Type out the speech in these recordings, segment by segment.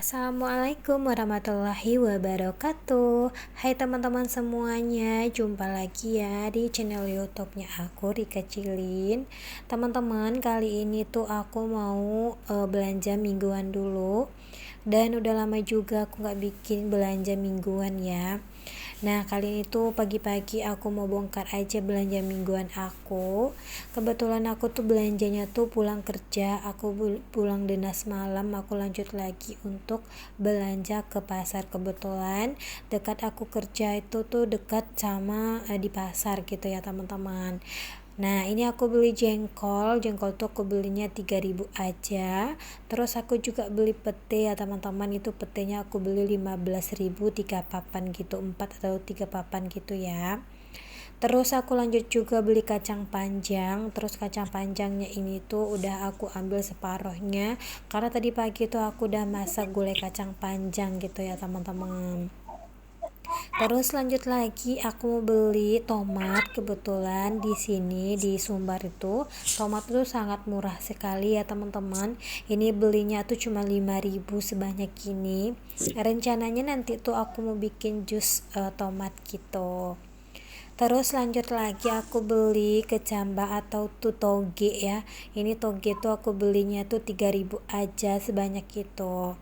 Assalamualaikum warahmatullahi wabarakatuh. Hai teman-teman semuanya, jumpa lagi ya di channel YouTube-nya aku, Rika Cilin. Teman-teman, kali ini tuh aku mau belanja mingguan dulu. Dan udah lama juga aku gak bikin belanja mingguan ya. Nah, kali ini tuh pagi-pagi aku mau bongkar aja belanja mingguan aku. Kebetulan aku tuh belanjanya tuh pulang kerja, aku pulang dinas malam, aku lanjut lagi untuk belanja ke pasar. Kebetulan dekat aku kerja itu tuh dekat sama di pasar gitu ya teman-teman. Nah, ini aku beli jengkol tuh aku belinya 3.000 aja. Terus aku juga beli pete ya teman-teman, itu petenya aku beli 15.000 3 papan gitu, 4 atau 3 papan gitu ya. Terus aku lanjut juga beli kacang panjang. Terus kacang panjangnya ini tuh udah aku ambil separohnya karena tadi pagi tuh aku udah masak gulai kacang panjang gitu ya teman-teman. Terus lanjut lagi aku mau beli tomat. Kebetulan di sini di Sumbar itu tomat itu sangat murah sekali ya teman-teman. Ini belinya tuh cuma 5.000 sebanyak ini. Rencananya nanti tuh aku mau bikin jus tomat gitu. Terus lanjut lagi aku beli kecamba atau tuh toge ya. Ini toge tuh aku belinya tuh 3.000 aja sebanyak itu.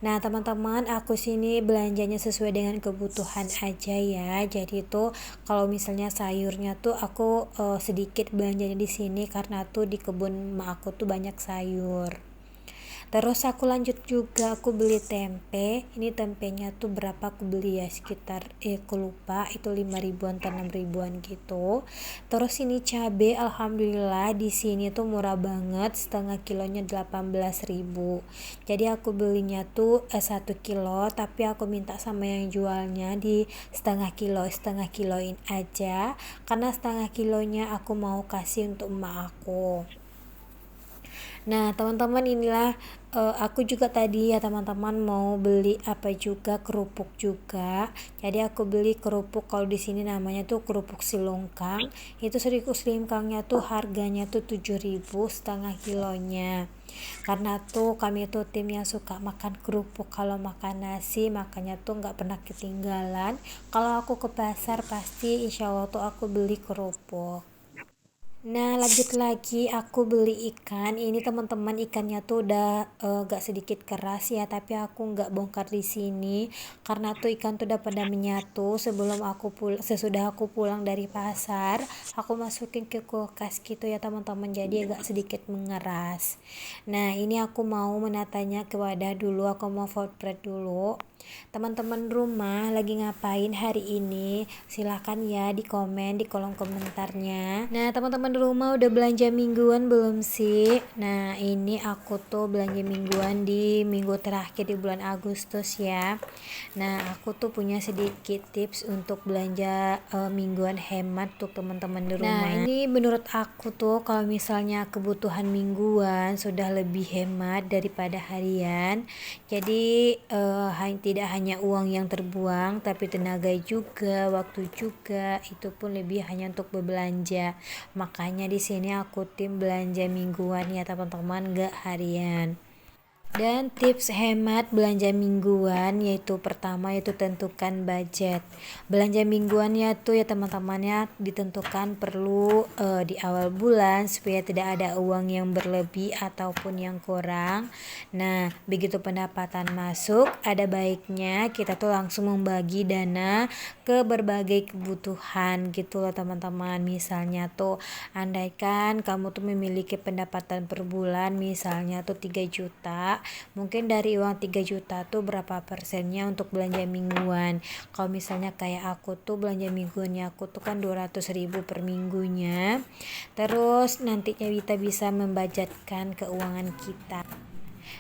Nah teman-teman, aku sini belanjanya sesuai dengan kebutuhan aja ya. Jadi tuh kalau misalnya sayurnya tuh aku sedikit belanjanya di sini karena tuh di kebun emak aku tuh banyak sayur. Terus aku lanjut juga aku beli tempe. Ini tempenya tuh berapa aku beli ya, sekitar aku lupa itu 5.000-an atau 6.000-an gitu. Terus ini cabe, alhamdulillah di sini tuh murah banget, setengah kilonya 18.000. Jadi aku belinya tuh 1 kilo, tapi aku minta sama yang jualnya di setengah kiloin aja karena setengah kilonya aku mau kasih untuk emak aku. Nah teman-teman, inilah aku juga tadi ya teman-teman mau beli apa juga, kerupuk juga. Jadi aku beli kerupuk, kalau di sini namanya tuh kerupuk silungkang. Itu seribu silungkangnya tuh harganya tuh 7.000 setengah kilonya. Karena tuh kami tuh tim yang suka makan kerupuk, kalau makan nasi makanya tuh nggak pernah ketinggalan. Kalau aku ke pasar pasti insya Allah tuh aku beli kerupuk. Nah lanjut lagi aku beli ikan. Ini teman-teman ikannya tuh udah gak sedikit keras ya, tapi aku nggak bongkar di sini karena tuh ikan tuh udah pada menyatu. Sesudah aku pulang dari pasar, aku masukin ke kulkas gitu ya teman-teman, jadi agak sedikit mengeras. Nah ini aku mau menatanya ke wadah dulu, aku mau food prep dulu. Teman-teman rumah lagi ngapain hari ini? Silahkan ya di komen di kolom komentarnya. Nah teman-teman rumah udah belanja mingguan belum sih? Nah ini aku tuh belanja mingguan di minggu terakhir di bulan Agustus ya. Nah aku tuh punya sedikit tips untuk belanja mingguan hemat tuh teman-teman di rumah. Nah ini menurut aku tuh kalau misalnya kebutuhan mingguan sudah lebih hemat daripada harian. Jadi tidak hanya uang yang terbuang, tapi tenaga juga, waktu juga, itu pun lebih hanya untuk berbelanja. Makanya di sini aku tim belanja mingguan ya teman-teman, gak harian. Dan tips hemat belanja mingguan yaitu pertama yaitu tentukan budget. Belanja mingguannya tuh ya teman-temannya ditentukan perlu di awal bulan supaya tidak ada uang yang berlebih ataupun yang kurang. Nah begitu pendapatan masuk, ada baiknya kita tuh langsung membagi dana ke berbagai kebutuhan gitu loh teman-teman. Misalnya tuh andaikan kamu tuh memiliki pendapatan per bulan misalnya tuh 3 juta, mungkin dari uang 3 juta tuh berapa persennya untuk belanja mingguan. Kalau misalnya kayak aku tuh belanja mingguannya aku tuh kan 200.000 per minggunya. Terus nantinya kita bisa membudgetkan keuangan kita.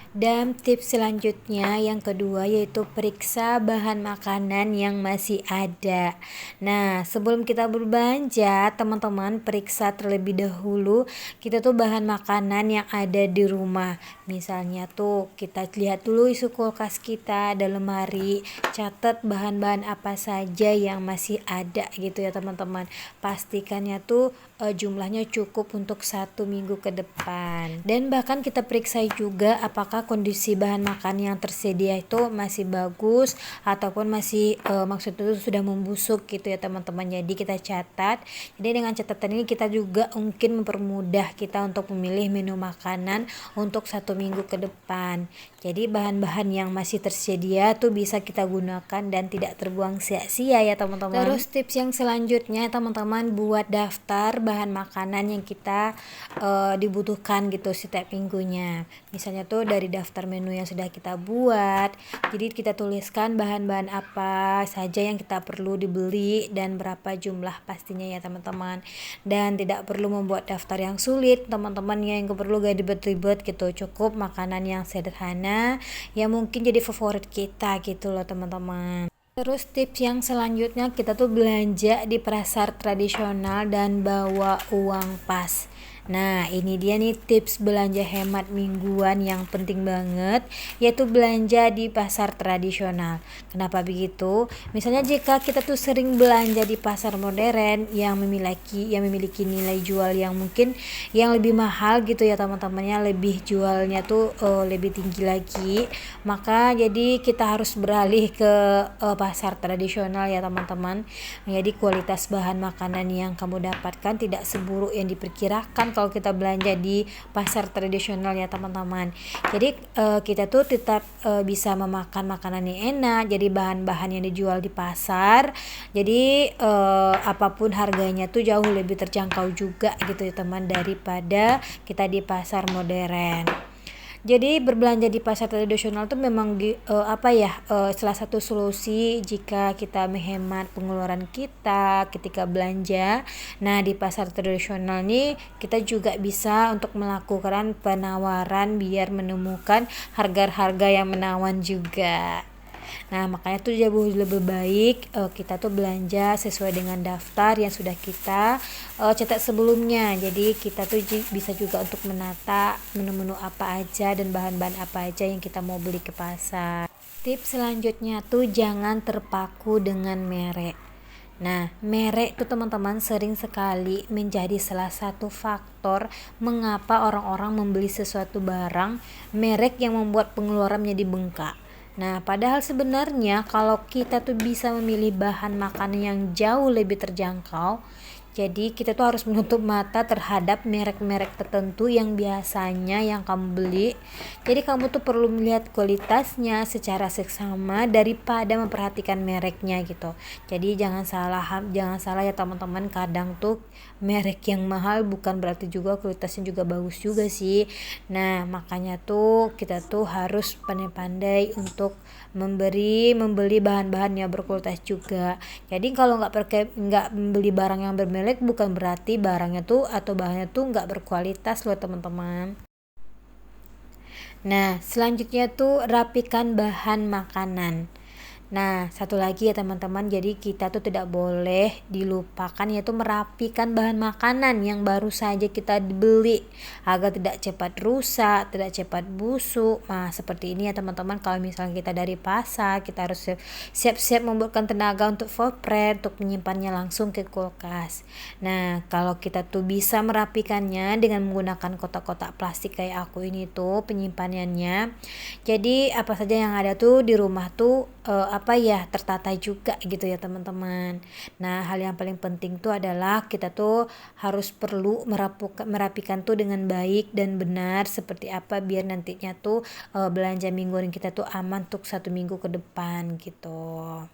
Dan tips selanjutnya yang kedua yaitu periksa bahan makanan yang masih ada. Nah sebelum kita berbelanja teman-teman, periksa terlebih dahulu kita tuh bahan makanan yang ada di rumah. Misalnya tuh kita lihat dulu isi kulkas kita, ada lemari, catat bahan-bahan apa saja yang masih ada gitu ya teman-teman. Pastikannya tuh jumlahnya cukup untuk 1 minggu ke depan. Dan bahkan kita periksa juga apakah apakah kondisi bahan makan yang tersedia itu masih bagus ataupun masih maksudnya itu sudah membusuk gitu ya teman-teman. Jadi kita catat. Jadi dengan catatan ini kita juga mungkin mempermudah kita untuk memilih menu makanan untuk 1 minggu ke depan. Jadi bahan-bahan yang masih tersedia tuh bisa kita gunakan dan tidak terbuang sia-sia ya teman-teman. Terus tips yang selanjutnya teman-teman, buat daftar bahan makanan yang kita dibutuhkan gitu setiap minggunya. Misalnya tuh dari daftar menu yang sudah kita buat, jadi kita tuliskan bahan-bahan apa saja yang kita perlu dibeli dan berapa jumlah pastinya ya teman-teman. Dan tidak perlu membuat daftar yang sulit teman-teman ya, yang perlu gak ribet-ribet gitu, cukup makanan yang sederhana yang mungkin jadi favorit kita gitu loh teman-teman. Terus tips yang selanjutnya, kita tuh belanja di pasar tradisional dan bawa uang pas. Nah ini dia nih tips belanja hemat mingguan yang penting banget, yaitu belanja di pasar tradisional. Kenapa begitu? Misalnya jika kita tuh sering belanja di pasar modern yang memiliki nilai jual yang mungkin yang lebih mahal gitu ya teman-temannya, lebih jualnya tuh lebih tinggi lagi, maka jadi kita harus beralih ke pasar tradisional ya teman-teman. Jadi kualitas bahan makanan yang kamu dapatkan tidak seburuk yang diperkirakan kalau kita belanja di pasar tradisional ya teman-teman. Jadi kita tuh tetap bisa memakan makanan yang enak. Jadi bahan-bahan yang dijual di pasar, jadi apapun harganya tuh jauh lebih terjangkau juga gitu ya teman, daripada kita di pasar modern. Jadi berbelanja di pasar tradisional tuh memang salah satu solusi jika kita menghemat pengeluaran kita ketika belanja. Nah di pasar tradisional nih kita juga bisa untuk melakukan penawaran biar menemukan harga-harga yang menawan juga. Nah makanya tuh jauh lebih baik kita tuh belanja sesuai dengan daftar yang sudah kita cetak sebelumnya. Jadi kita tuh bisa juga untuk menata menu-menu apa aja dan bahan-bahan apa aja yang kita mau beli ke pasar. Tips selanjutnya tuh jangan terpaku dengan merek. Nah, merek tuh teman-teman sering sekali menjadi salah satu faktor mengapa orang-orang membeli sesuatu barang merek yang membuat pengeluaran menjadi bengkak. Nah, padahal sebenarnya kalau kita tuh bisa memilih bahan makanan yang jauh lebih terjangkau, jadi kita tuh harus menutup mata terhadap merek-merek tertentu yang biasanya yang kamu beli. Jadi kamu tuh perlu melihat kualitasnya secara seksama daripada memperhatikan mereknya gitu. Jadi jangan salah ya teman-teman, kadang tuh merek yang mahal bukan berarti juga kualitasnya juga bagus juga sih. Nah makanya tuh kita tuh harus pandai-pandai untuk membeli bahan-bahan yang berkualitas juga. Jadi kalau nggak membeli barang yang bermerek bukan berarti barangnya tuh atau bahannya tuh nggak berkualitas loh teman-teman. Nah selanjutnya tuh rapikan bahan makanan. Nah, satu lagi ya teman-teman, jadi kita tuh tidak boleh dilupakan yaitu merapikan bahan makanan yang baru saja kita beli agar tidak cepat rusak, tidak cepat busuk. Nah, seperti ini ya teman-teman, kalau misalnya kita dari pasar, kita harus siap-siap membuatkan tenaga untuk prep, untuk menyimpannya langsung ke kulkas. Nah, kalau kita tuh bisa merapikannya dengan menggunakan kotak-kotak plastik kayak aku ini tuh penyimpanannya. Jadi apa saja yang ada tuh di rumah tuh tertata juga gitu ya teman-teman. Nah hal yang paling penting tuh adalah kita tuh harus perlu merapikan tuh dengan baik dan benar seperti apa biar nantinya tuh belanja mingguan kita tuh aman untuk 1 minggu ke depan gitu.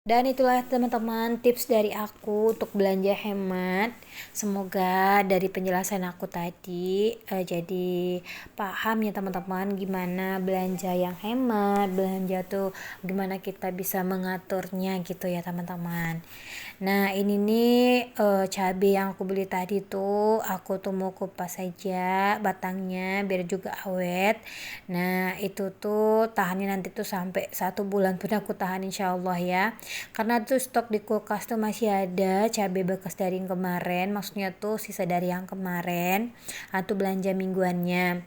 Dan itulah teman-teman tips dari aku untuk belanja hemat. Semoga dari penjelasan aku tadi jadi paham ya teman-teman gimana belanja yang hemat, belanja tuh gimana kita bisa mengaturnya gitu ya teman-teman. Nah ini nih cabai yang aku beli tadi tuh aku tuh mau kupas saja batangnya biar juga awet. Nah itu tuh tahannya nanti tuh sampai 1 bulan pun aku tahan insya Allah ya. karena tuh stok di kulkas tuh masih ada cabai bekas dari yang kemarin, maksudnya tuh sisa dari yang kemarin atau belanja mingguannya.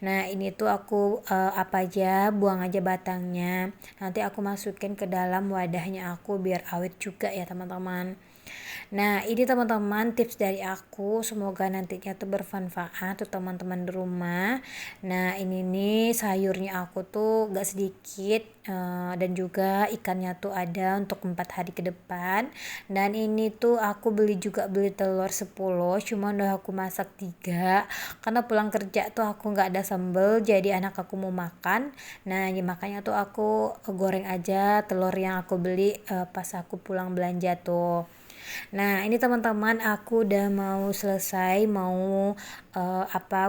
Nah ini tuh aku apa aja buang aja batangnya, nanti aku masukin ke dalam wadahnya aku biar awet juga ya teman-teman. Nah ini teman-teman tips dari aku, semoga nantinya tuh bermanfaat tuh teman-teman di rumah. Nah ini nih sayurnya aku tuh gak sedikit, dan juga ikannya tuh ada untuk 4 hari ke depan. Dan ini tuh aku beli telur 10, cuma udah aku masak 3 karena pulang kerja tuh aku nggak ada sambal, jadi anak aku mau makan. Nah makanya tuh aku goreng aja telur yang aku beli pas aku pulang belanja tuh. Nah ini teman-teman aku udah mau selesai, mau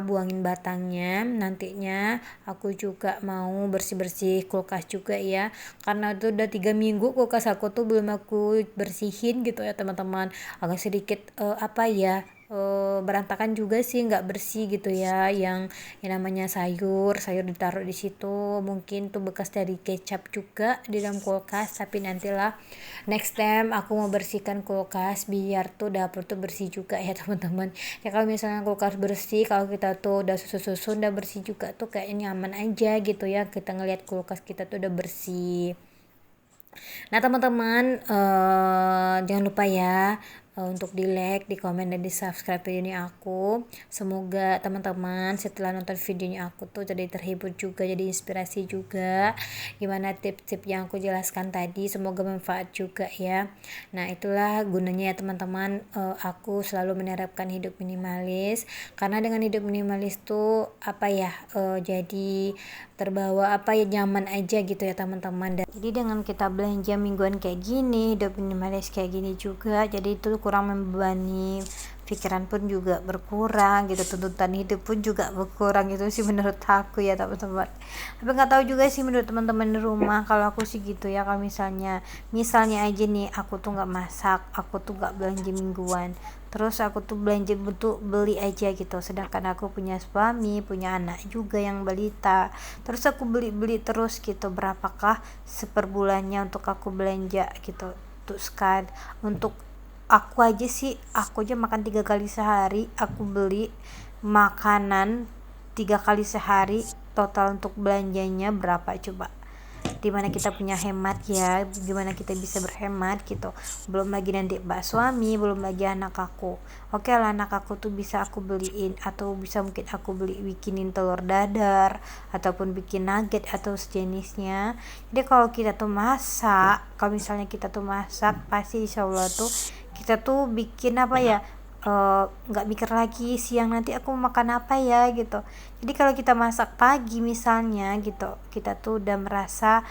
buangin batangnya. Nantinya aku juga mau bersih-bersih kulkas juga ya, karena itu udah 3 minggu kulkas aku tuh belum aku bersihin gitu ya teman-teman. Agak sedikit berantakan juga sih, nggak bersih gitu ya, yang namanya sayur ditaruh di situ, mungkin tuh bekas dari kecap juga di dalam kulkas. Tapi nantilah next time aku mau bersihkan kulkas biar tuh dapur tuh bersih juga ya teman-teman. Ya kalau misalnya kulkas bersih, kalau kita tuh udah susun udah bersih juga tuh kayaknya nyaman aja gitu ya, kita ngelihat kulkas kita tuh udah bersih. Nah teman-teman, jangan lupa ya untuk di like, di komen, dan di subscribe video ini aku. Semoga teman-teman setelah nonton videonya aku tuh jadi terhibur juga, jadi inspirasi juga gimana tips-tips yang aku jelaskan tadi, semoga bermanfaat juga ya. Nah itulah gunanya ya teman-teman, aku selalu menerapkan hidup minimalis, karena dengan hidup minimalis tuh jadi terbawa nyaman aja gitu ya teman-teman. Dan jadi dengan kita belanja mingguan kayak gini, hidup minimalis kayak gini juga, jadi itu kurang membebani, pikiran pun juga berkurang gitu, tuntutan hidup pun juga berkurang gitu sih menurut aku ya teman-teman. Tapi nggak tahu juga sih menurut teman-teman di rumah, kalau aku sih gitu ya. Kalau misalnya aja nih aku tuh nggak masak, aku tuh nggak belanja mingguan, terus aku tuh belanja bentuk beli aja gitu, sedangkan aku punya suami, punya anak juga yang balita, terus aku beli terus gitu. Berapakah seperbulannya untuk aku belanja gitu, untuk aku aja makan 3 kali sehari, aku beli makanan 3 kali sehari, total untuk belanjanya berapa coba? Dimana kita punya hemat ya, gimana kita bisa berhemat gitu. Belum lagi nanti suami, belum lagi anak aku. Oke lah, anak aku tuh bisa aku beliin, atau bisa mungkin aku bikinin telur dadar ataupun bikin nugget atau sejenisnya. Jadi kalau misalnya kita tuh masak, pasti insya Allah tuh kita tuh bikin nggak mikir lagi siang nanti aku makan apa ya gitu. Jadi kalau kita masak pagi misalnya gitu, kita tuh udah merasa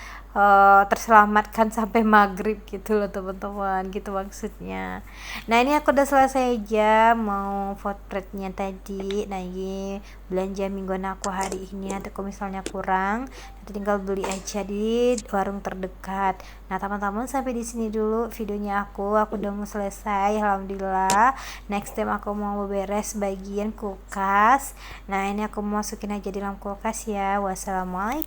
terselamatkan sampai maghrib gitu loh teman-teman, gitu maksudnya. Nah ini aku udah selesai aja mau potretnya tadi. Nah ini belanja mingguan aku hari ini, atau kalau misalnya kurang nanti tinggal beli aja di warung terdekat. Nah teman-teman, sampai di sini dulu videonya aku udah mau selesai, alhamdulillah. Next time aku mau beres bagian kulkas. Nah ini aku masukin aja di dalam kulkas ya. Wassalamualaikum.